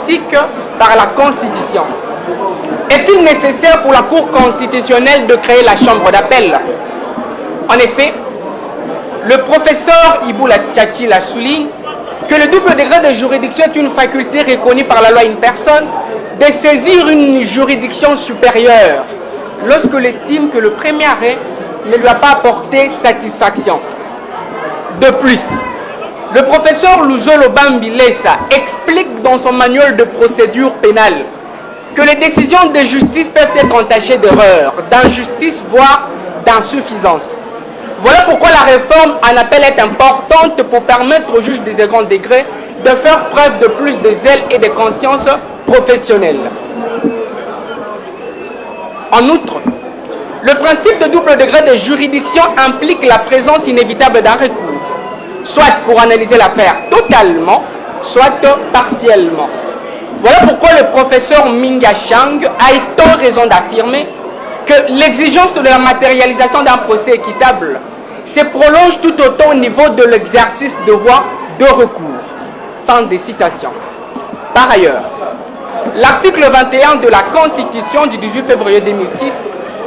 politique par la Constitution. Est-il nécessaire pour la Cour constitutionnelle de créer la chambre d'appel? En effet, le professeur Iboula Tchachila souligne que le double degré de juridiction est une faculté reconnue par la loi à une personne de saisir une juridiction supérieure lorsqu'elle estime que le premier arrêt ne lui a pas apporté satisfaction. De plus, le professeur Luzolo Bambilesa explique dans son manuel de procédure pénale que les décisions de justice peuvent être entachées d'erreurs, d'injustice, voire d'insuffisance. Voilà pourquoi la réforme en appel est importante pour permettre aux juges des seconds degrés de faire preuve de plus de zèle et de conscience professionnelle. En outre, le principe de double degré de juridiction implique la présence inévitable d'un recours, soit pour analyser l'affaire totalement, soit partiellement. Voilà pourquoi le professeur Minga Chang a tant raison d'affirmer que l'exigence de la matérialisation d'un procès équitable se prolonge tout autant au niveau de l'exercice de voie de recours. Fin des citations. Par ailleurs, l'article 21 de la Constitution du 18 février 2006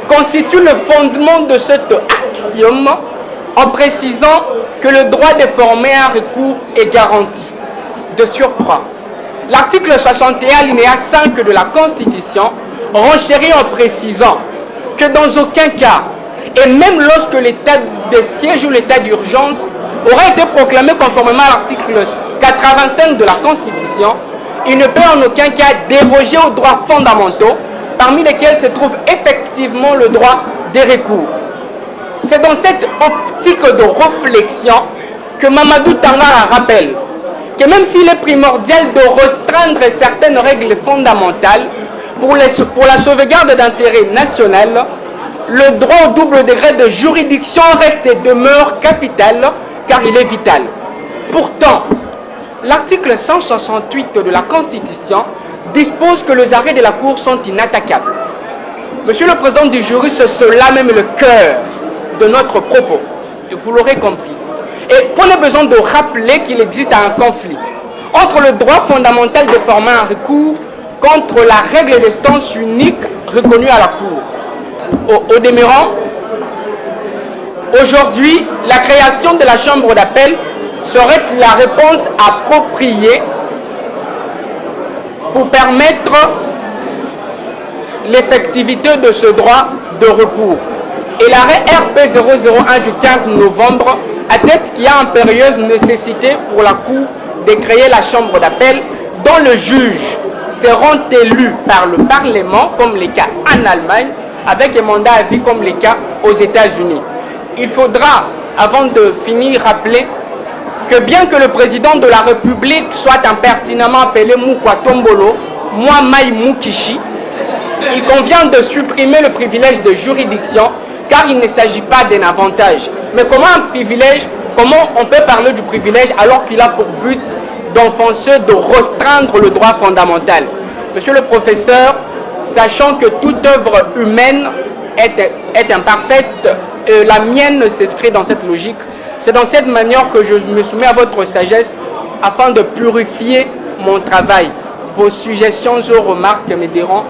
constitue le fondement de cet axiome en précisant que le droit de former un recours est garanti. De surcroît, l'article 61, alinéa 5 de la Constitution renchérit en précisant que dans aucun cas, et même lorsque l'état de siège ou l'état d'urgence aurait été proclamé conformément à l'article 85 de la Constitution, il ne peut en aucun cas déroger aux droits fondamentaux, parmi lesquels se trouve effectivement le droit des recours. C'est dans cette optique de réflexion que Mamadou Tangara rappelle que même s'il est primordial de restreindre certaines règles fondamentales pour la sauvegarde d'intérêts national, le droit au double degré de juridiction reste et demeure capital car il est vital. Pourtant, l'article 168 de la Constitution dispose que les arrêts de la Cour sont inattaquables. Monsieur le Président du jury, c'est cela même le cœur de notre propos, et vous l'aurez compris. Et on a besoin de rappeler qu'il existe un conflit entre le droit fondamental de former un recours contre la règle d'instance unique reconnue à la Cour. Au demeurant, aujourd'hui, la création de la chambre d'appel serait la réponse appropriée pour permettre l'effectivité de ce droit de recours. Et l'arrêt RP 001 du 15 novembre atteste qu'il y a une impérieuse nécessité pour la Cour de créer la chambre d'appel dont le juge seront élus par le Parlement, comme les cas en Allemagne, avec un mandat à vie comme les cas aux États-Unis. Il faudra, avant de finir, rappeler que bien que le président de la République soit impertinemment appelé Moukwa Tombolo, Mwamai Mukishi, il convient de supprimer le privilège de juridiction car il ne s'agit pas d'un avantage. Mais comment un privilège, comment on peut parler du privilège alors qu'il a pour but d'enfoncer, de restreindre le droit fondamental? Monsieur le professeur, sachant que toute œuvre humaine est imparfaite, la mienne s'inscrit dans cette logique. C'est dans cette manière que je me soumets à votre sagesse afin de purifier mon travail. Vos suggestions ou remarques m'aideront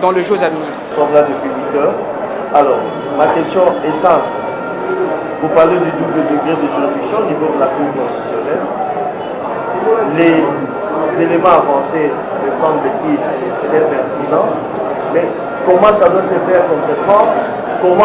dans les jours à venir. Nous sommes là depuis 8 heures. Alors, ma question est simple. Vous parlez du double degré de juridiction au niveau de la Cour constitutionnelle. Les éléments avancés me semble-t-il très pertinents, mais comment ça doit se faire concrètement? Comment